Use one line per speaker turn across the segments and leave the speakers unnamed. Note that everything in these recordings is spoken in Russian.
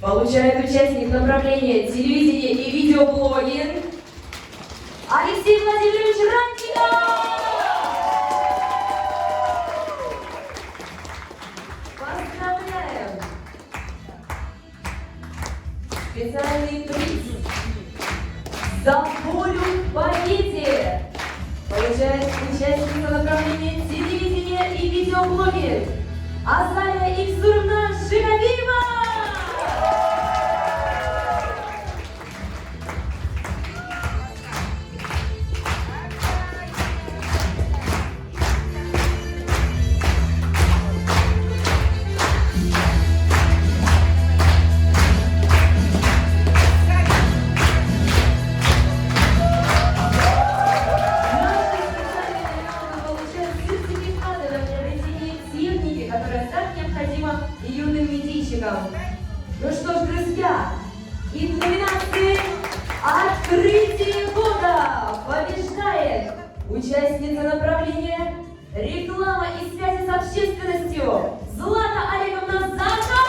Получает участник направления телевидения и видеоблогинг Алексей Владимирович Ранников! Поздравляем! Специальный приз за волю к победе получает участница направления телевидения и видеоблогинг Азалия Иксуровна Жигалиева! Ну что ж, друзья, и в номинации «Открытие года» побеждает участница направления «Реклама и связи с общественностью» Злата Олеговна Захарова!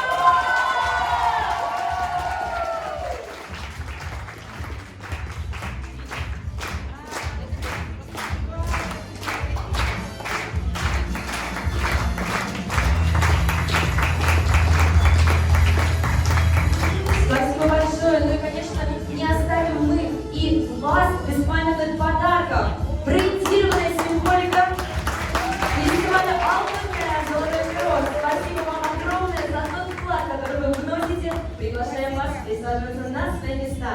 Вас беспамятных подарков, проектированная символика фестиваля «Алкоголь Золотой Кросс». Спасибо вам огромное за тот вклад, который вы вносите. Приглашаем вас присаживаться на свои места.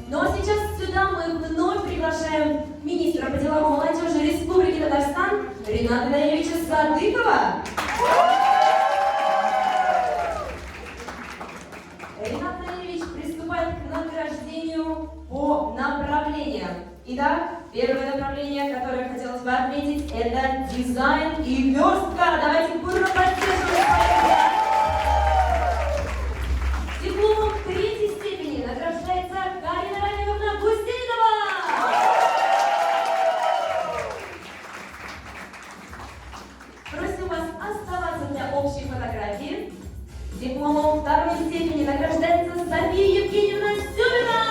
Ну а сейчас сюда мы вновь приглашаем министра по делам молодежи Республики Татарстан Рената Наилевича Садыкова. Ренат Наилевич приступает к награждению по направлениям. Итак, первое направление, которое хотелось бы отметить, это дизайн и верстка. Давайте бурно поддержим своих ребят. Дипломом 3-й степени награждается Карина Рамиловна Гусейнова. Просим вас оставаться для общей фотографии. Дипломом 2-й степени награждается София Евгеньевна Сюрина.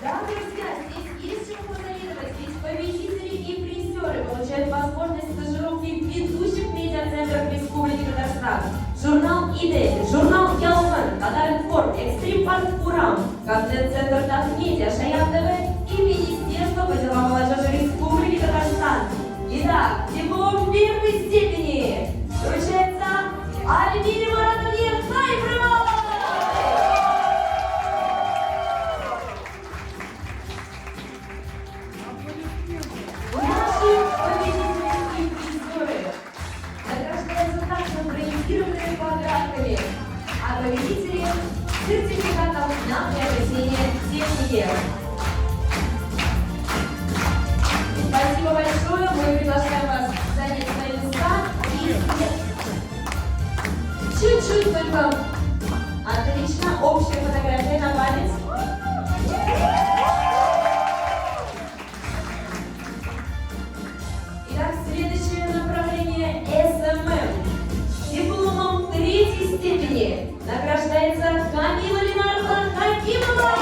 Да, друзья, здесь есть чему позавидовать, ведь победители и призеры получают возможность стажировки в ведущих медиацентрах Республики Татарстан. Журнал «Идель», журнал «Ялвен», «Татар-Информ», «Экстрим Парк Урам», контент-центр «Татмедиа», «Шаян ТВ» и Министерство по делам молодежи Республики Татарстан. Итак, диплом 1-й степени вручается Альбине Маратовне Хайбровой. Наши победители и призеры награждаются также проектированными подарками, а победители — сертификатом на приобретение техники. Спасибо большое, мы приглашаем вас занять свои места и чуть-чуть только. Отлично, общая фотография на память. Итак, следующее направление СММ. Дипломом 3-й степени награждается Камила Ленардовна Хакимова.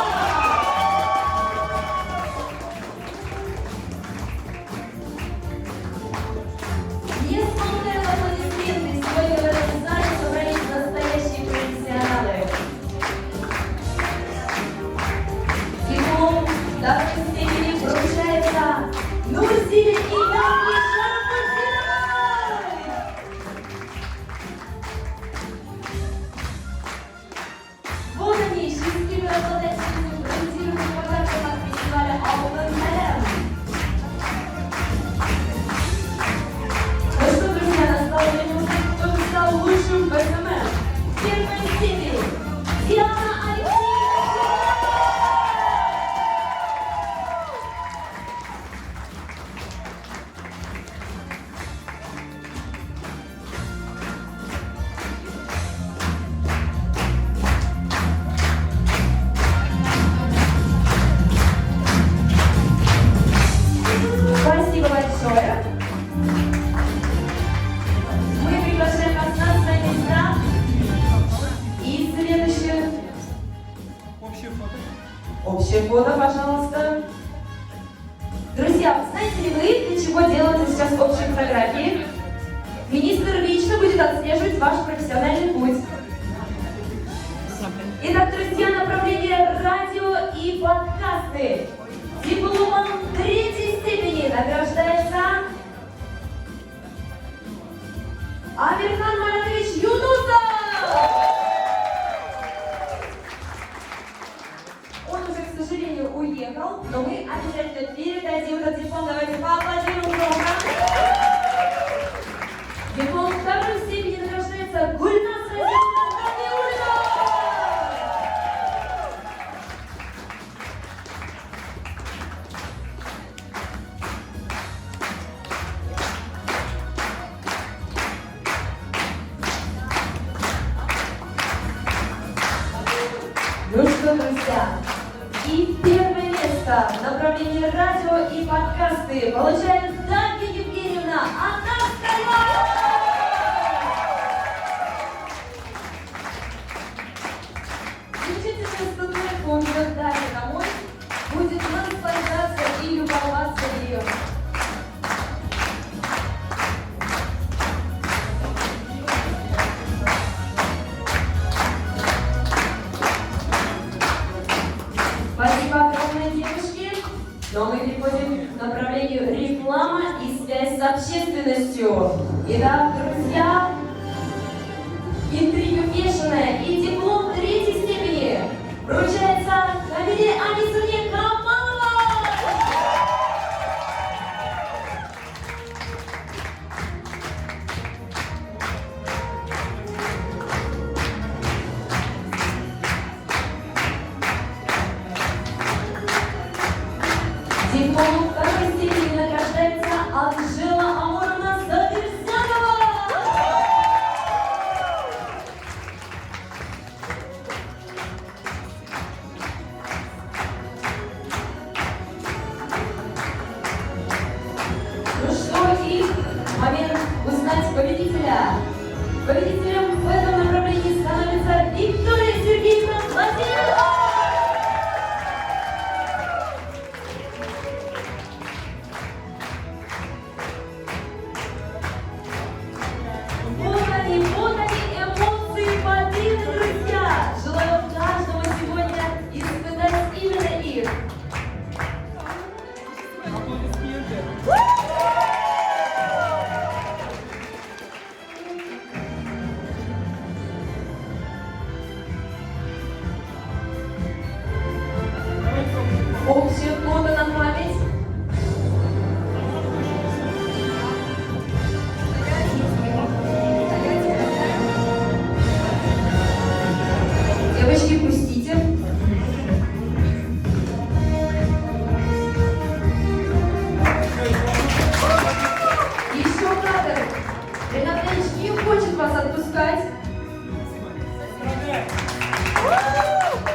Не смотря на аплодисменты, сегодня в этом зале собрались настоящие профессионалы. Общее фото, пожалуйста. Друзья, знаете ли вы, для чего делаются сейчас общие фотографии? Министр лично будет отслеживать ваш профессиональный путь. Итак, друзья, направление радио и подкасты. Дипломом 3-й степени награждается Амирхан Маранович Юнусов. Он уже, к сожалению, уехал, но мы обязательно передадим этот диплом. Давайте поаплодируем громко. Диплом 2-й степени награждается Гульнас Разиевна Габиуллина. Ну что, друзья, и первое место в направлении радио и подкасты получает Дарья Евгеньевна Анарская. Замечательная статуэтка уйдет Дарья домой, будет наслаждаться и любоваться ею. Спасибо огромное, девушки. Но мы переходим к направлению реклама и связь с общественностью. Итак, друзья, интрига бешеная и диплом 3-й степени вручается Камиле Анисовне Камаловой. Диплом 2-й степени награждается Анжела Амуровна Заверзянова. Ну что, и момент узнать победителя. Победителем в этом направлении становится Виктория Сергеевна Владимирова. Вот они эмоции победы, друзья! Желаю каждому сегодня испытать именно их. Общее фото на память. Девочки, пустите. Еще кадр. Ренат Ильич не хочет вас отпускать.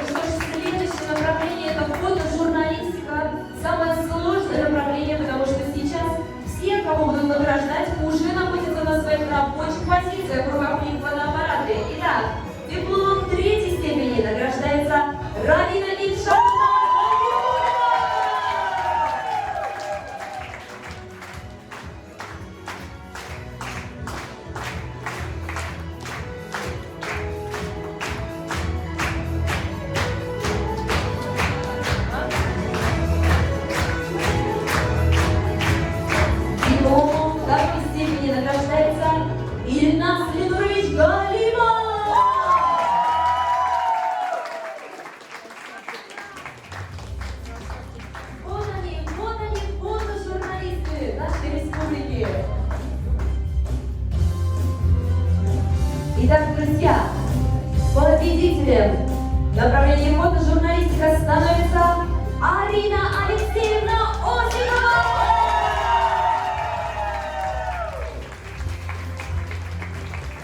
Что ж, следующее направление — это фотожурналистика. Самое сложное направление, потому что сейчас все, кого будут награждать, уже находятся на своих рабочих позициях, в руках у них фотоаппараты. Итак, дипломом 3-й степени награждается Равина Ильшатовна Владимирова. Дипломом 2-й степени награждается Ильнас Ленурович Галимов. Вот они, фотожурналисты нашей республики. Итак, друзья, победителем в направлении фотожурналистика становится Арина Алексеевна Осипова.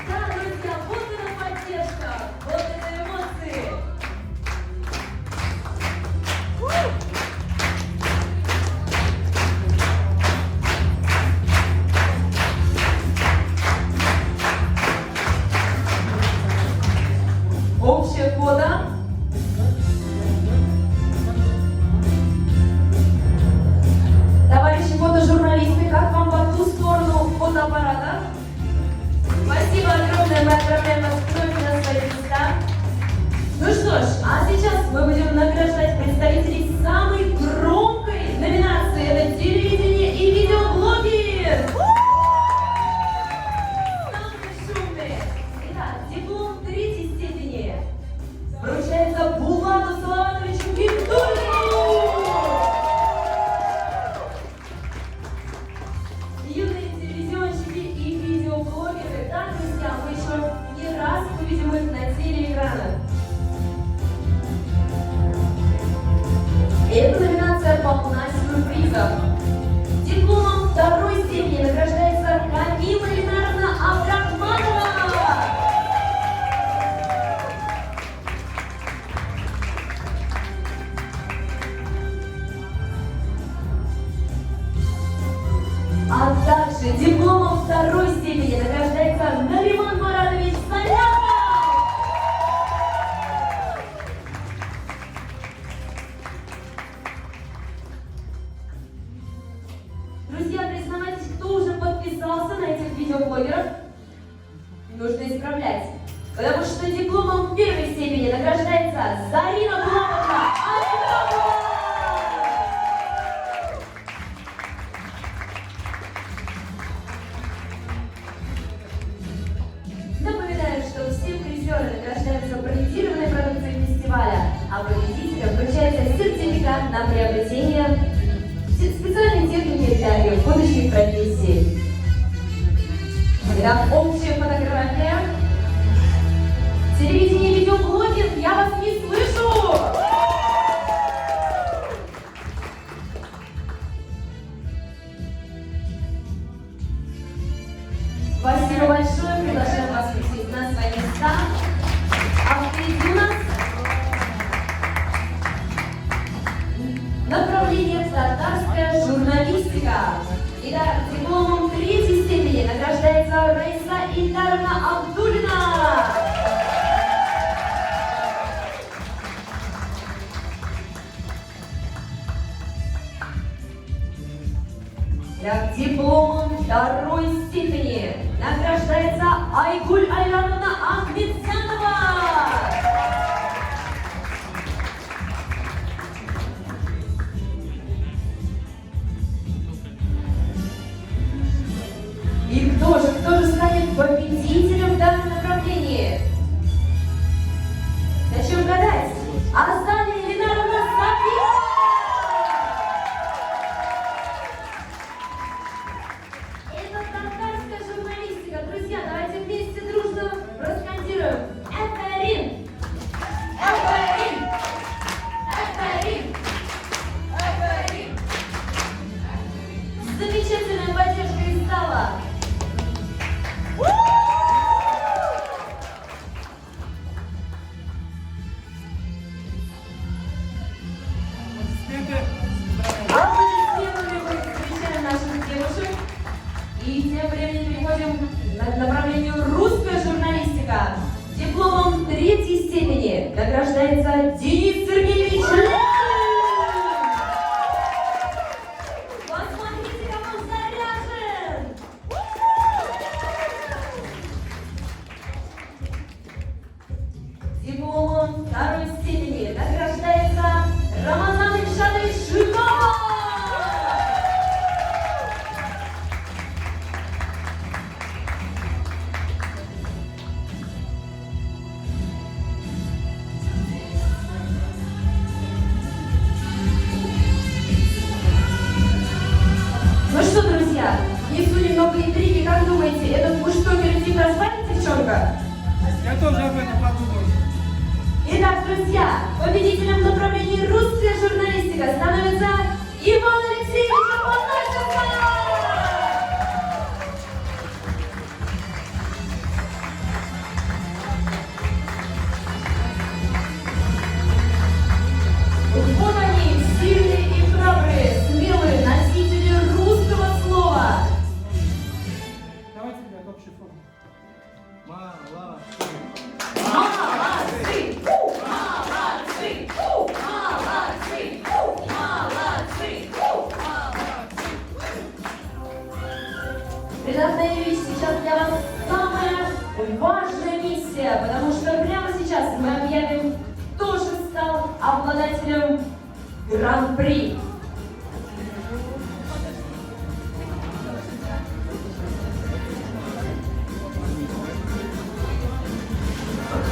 Да, друзья, вот это поддержка, вот это эмоции. Общее фото. фотожурналисты, как вам по ту сторону фотоаппарата? Спасибо огромное, мы отправляем вас вновь на свои места. Ну что ж, а сейчас мы будем награждать представителей самой громкой номинации. Это телевидение и видеоблогер. Самые шумные. Итак, диплом 3-й степени вручается Булату Салаватовичу Гибдуллину. Юные телевизионщики и видеоблогеры. Да, друзья, мы еще не раз увидим их на телеэкранах. Эта номинация полна сюрпризов. Дипломом 2-й степени награждается Камила Ленаровна Абдрахманова. А также дипломом 2-й степени награждается Нариман Маратович Саляков. Друзья, признавайтесь, кто уже подписался на этих видеоблогеров? Нужно исправлять. Потому что дипломом 1-й степени награждается Зарина Булатовна Ахмедова. Напоминаю, что все призеры награждаются брендированной продукцией фестиваля, а победителям вручается сертификат на приобретение специальной техники для будущих профессий. Итак, общая фотография. Телевидение и видеоблогер, я вас не слышу! Спасибо большое, приглашаем вас присесть на свои места. А впереди у нас направление татарская журналистика. Итак, дипломом 3-й степени награждается Раиса Ильдаровна Абдуллина. Итак, дипломом 2-й степени награждается Айгуль Айрановна Ахмедзянова. И кто же станет победителем в данном направлении? Зачем гадать? Азалия Ленаровна Сафина! Это татарская журналистика. Друзья, давайте вместе дружно проскандируем. Эферин! Эферин! Эферин! Эферин! Замечательная поддержка из зала. Аплодисментами мы встречаем наших девушек. И тем временем переходим к направлению русская журналистика. Дипломом 3-й степени награждается Денис Сергеевич Лев. Посмотрите, как он заряжен! Дипломом 2-й степени награждается Рамазан Ильшадович Жуков. Ну что, друзья, внизу немного интриги, как думаете, этот буштокер тип развалит девчонка?
Я тоже об этом подумал.
Итак, друзья, победителем в направлении русская журналистика становится Иван Алексеевич Апанасенко! Вот они, сильные и храбрые, смелые носители русского слова.
Давайте, ребят, общий фон. Молодцы!
Молодцы! Молодцы! Молодцы! Молодцы! Гран-при.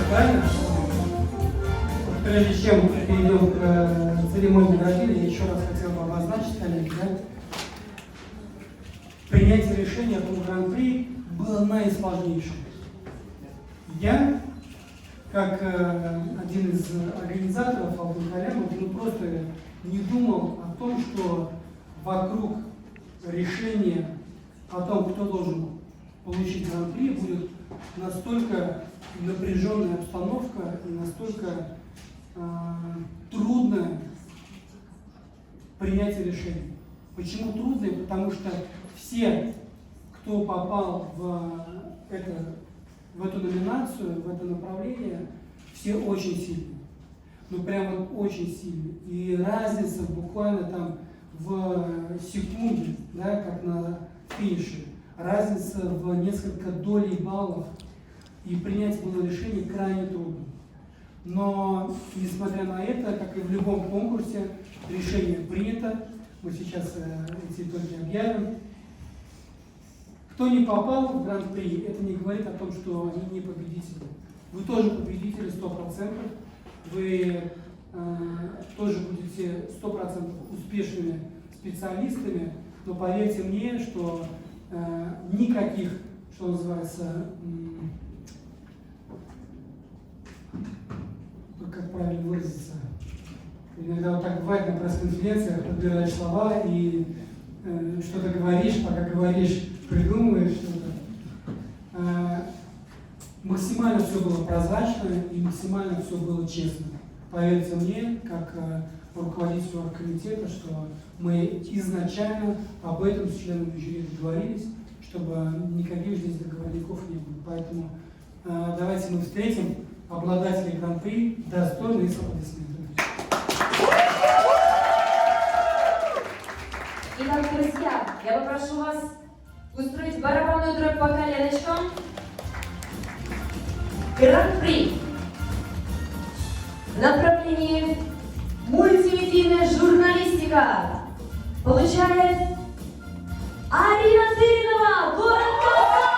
Правильно? Прежде чем мы перейдем к церемонии награждения, я еще раз хотел бы обозначить, коллеги, да? Принятие решения о том гран-при было наисложнейшим. Я, как один из организаторов Алтын-Калям, просто не думал о том, что вокруг решения о том, кто должен получить гран-при, будет настолько напряженная обстановка и настолько трудное принятие решений. Почему трудное? Потому что все, кто попал в эту номинацию, в это направление, все очень сильные. Ну прямо очень сильные. И разница буквально там в секунды, да, как на финише, разница в несколько долей баллов. И принять было решение крайне трудно. Но, несмотря на это, как и в любом конкурсе, решение принято. Мы сейчас эти итоги объявим. Кто не попал в гран-при, это не говорит о том, что они не победители. Вы тоже победители 100%. Вы тоже будете 100% успешными специалистами. Но поверьте мне, что никаких, что называется, как правильно выразиться, иногда вот так бывает на пресс-конференциях, подбираешь слова и что-то говоришь, пока говоришь, придумываешь что-то. Максимально все было прозрачно и максимально все было честно. Поверьте мне, как руководителю оргкомитета, что мы изначально об этом с членами жюри договорились, чтобы никаких здесь договорников не было. Поэтому давайте мы встретим обладателей гран-при достойные с аплодисментами.
Итак, друзья, я попрошу вас устроить барабанную дробь по коленочкам. Гран-при в направлении мультимедийная журналистика получает Арина Тыринова, город Казань!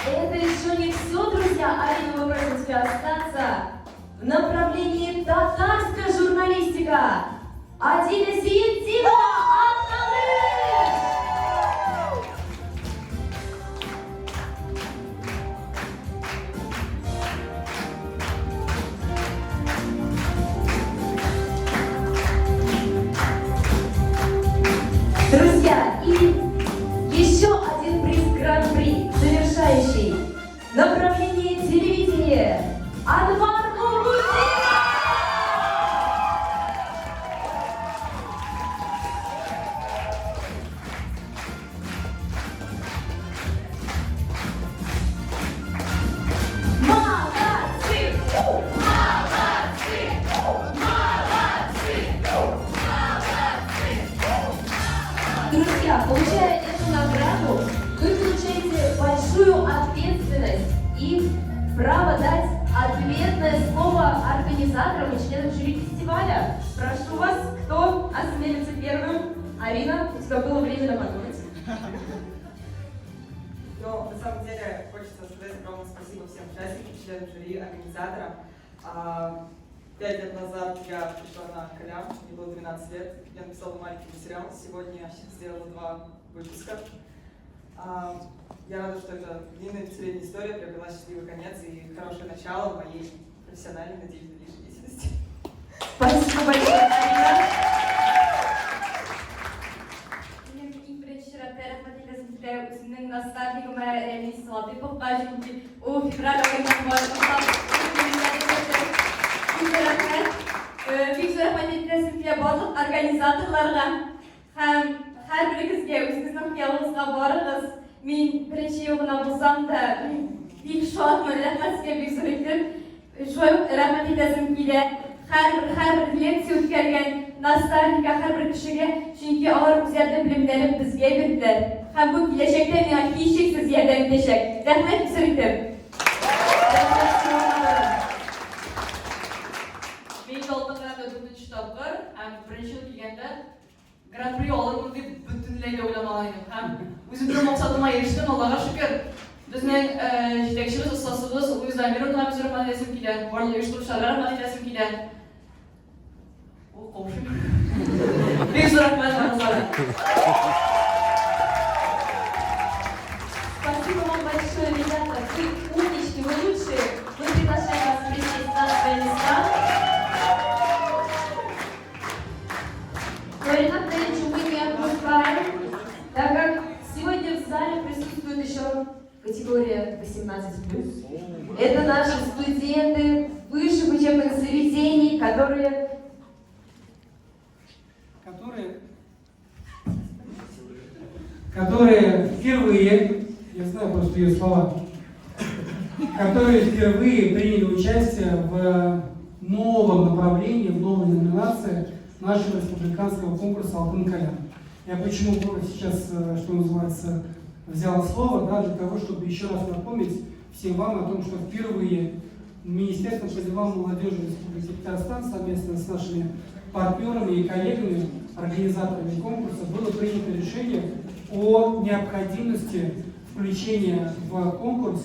Это еще не все, друзья. Арина, мы просим тебя остаться. В направлении татарская журналистика. Адиля Зиеддинова, Автомыш! Друзья, и еще один приз гран-при, завершающий. Направление телевидения. Анвар Нургузинов! Молодцы! Молодцы! Молодцы! Друзья, получая эту награду, вы получаете большую ответственность и право дать ответное слово организаторам и членам жюри фестиваля. Прошу вас, кто осмелится первым? Арина, у тебя было время подумать.
Но на самом деле хочется сказать огромное спасибо всем участникам, членам жюри, организаторам. 5 лет назад я пришла на Калям, мне было 12 лет. Я написала маленький материал. Сегодня я сделала 2 выпуска. Я рада, что эта длинная пятилетняя история приобрела счастливый конец и хорошее начало моей профессиональной, надеюсь, дальнейшей деятельности.
Спасибо большое, Арина.
Benim ilk birinci rahmet eylesin ki üzümün nastatligime elini sağladı. Bu bacım ki o fibral oyunun var. Büyük rahmet eylesin ki bazı organizatorlarga hem her birinizge özünüzün yalnızga varınız. Min birinci yoluna bulsam da bir şu an rahmet sizge büyük sürekli. Şu rahmet eylesin ki de har bir leksiya o'tkazgan nastavnika har bir kishiga, chunki ular o'zlarining bilimlarini bizga berdilar. Ham bu kelajakda menga cheksiz yordam berishak. Rahmat sizlarga.
Men oldinlarda 4-chi topqir, ham birinchi yil kelganda Grand Prix olaman deb butunlay o'ylamagan edim. Ham o'zimning maqsadimga erishdim, Allohga shukr. Bizning yetakchimiz ustozimiz Luiz Amirovna bizga rahmat aytsin kelgan, barcha uyushtiruvchilarga rahmat aytsin kelgan. O qo'shib. Biz rahmat aytamiz.
Спасибо вам большое, ребята. Вы умнички, вы лучшие. Мы приглашаем вас присесть на свои места. Но Ренат Ильич, мы не отпускаем, так как сегодня в зале присутствует еще категория 18+. Это наши студенты высших учебных заведений, которые
впервые, я знаю просто ее слова, которые впервые приняли участие в новом направлении, в новой номинации нашего республиканского конкурса «Алтын Калям». Я почему сейчас, что называется, взял слово, да, для того, чтобы еще раз напомнить всем вам о том, что впервые Министерство по делам молодежи Республики Татарстан совместно с нашими партнерами и коллегами, организаторами конкурса, было принято решение о необходимости включения в конкурс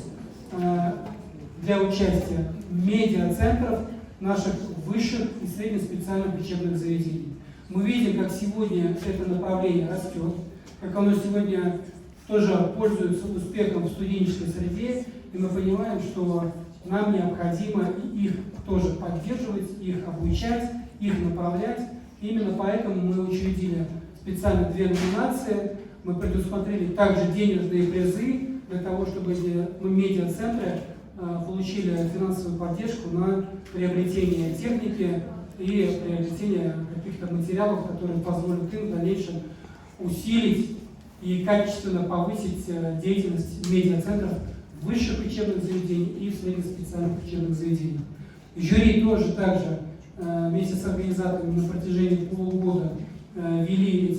для участия медиацентров наших высших и средних специальных учебных заведений. Мы видим, как сегодня это направление растет, как оно сегодня тоже пользуется успехом в студенческой среде, и мы понимаем, что нам необходимо их тоже поддерживать, их обучать, их направлять. Именно поэтому мы учредили специально 2 номинации. Мы предусмотрели также денежные призы для того, чтобы медиацентры получили финансовую поддержку на приобретение техники и приобретение каких-то материалов, которые позволят им в дальнейшем усилить и качественно повысить деятельность медиацентров в высших учебных заведениях и в средних специальных учебных заведениях. Жюри тоже также вместе с организаторами на протяжении полугода вели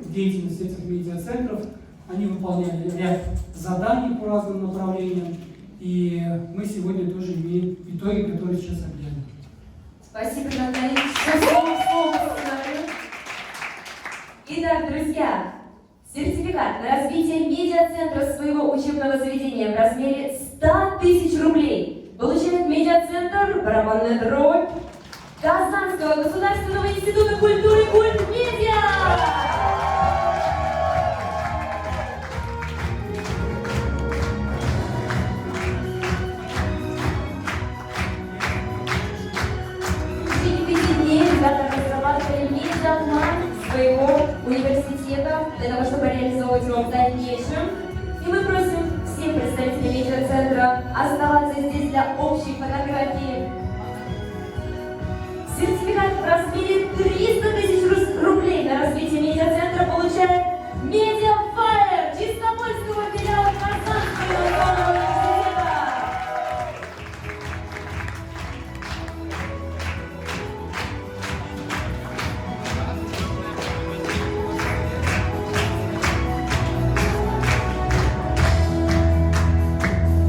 деятельность этих медиацентров. Они выполняли ряд заданий по разным направлениям, и мы сегодня тоже имеем итоги, которые сейчас объявлены.
Спасибо, Наталья. Итак, друзья, сертификат на развитие медиацентра своего учебного заведения в размере 100 000 рублей получает медиацентр «Барабанная дробь» Казанского государственного института культуры «Культмедиа». Ребята разрабатывали медиаплан своего университета для того, чтобы реализовывать его в дальнейшем. И мы просим всех представителей медиацентра оставаться здесь для общей фотографии. Сертификат в размере 300 000 рублей на развитие медиацентра получает Медиафайр Чистопольского филиала Казанского университета.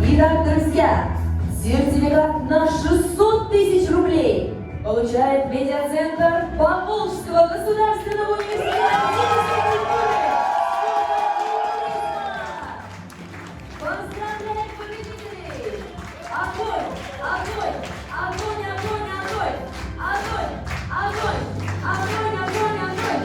Итак, друзья, сертификат на 600 000 рублей получает медиацентр Поволжского государственного университета физической культуры, спорта и туризма. Поздравляем победителей! Огонь! Огонь! Огонь! Огонь! Огонь! Огонь! Огонь! Огонь! Огонь! Огонь!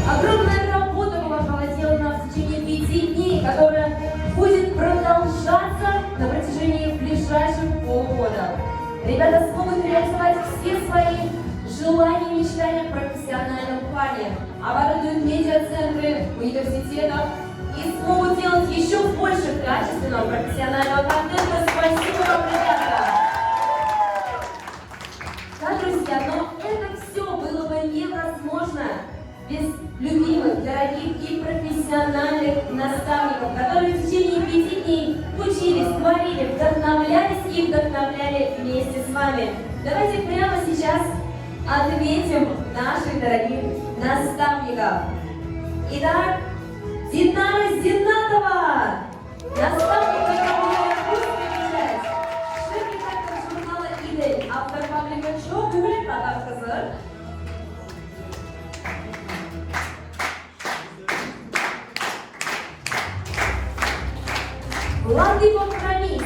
Огромная работа была проделана в течение 5 дней, которая будет продолжаться на протяжении ближайших полугода. Ребята смогут реализовать все свои желания и мечтания в профессиональном плане, оборудуют медиацентры университетов и смогут делать еще больше качественного профессионального контента. Спасибо вам, ребята! Да, друзья, но это все было бы невозможно без любимых, дорогих и профессиональных наставников, которые в течение 5 дней творили, вдохновлялись и вдохновляли вместе с вами. Давайте прямо сейчас отметим наших дорогих наставников. Итак, Динара Зиннатова, наставник программы «Русская печать», шеф-редактор журнала «Идель», автор паблика «Чо Гугле Татар Кызыр». Главный компромисс,